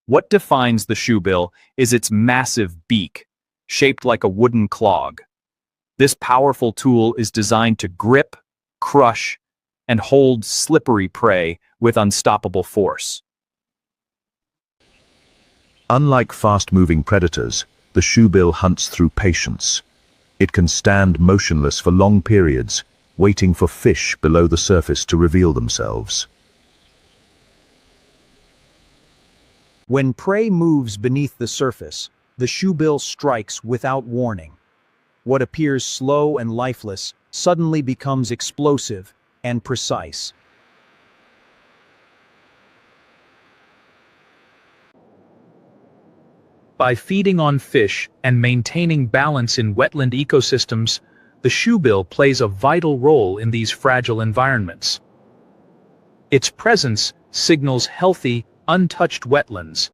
What defines the shoebill is its massive beak, shaped like a wooden clog. This powerful tool is designed to grip, crush, and hold slippery prey with unstoppable force. Unlike fast-moving predators, the shoebill hunts through patience. It can stand motionless for long periods, waiting for fish below the surface to reveal themselves. When prey moves beneath the surface, the shoebill strikes without warning. What appears slow and lifeless suddenly becomes explosive and precise. By feeding on fish and maintaining balance in wetland ecosystems, the shoebill plays a vital role in these fragile environments. Its presence signals healthy, untouched wetlands,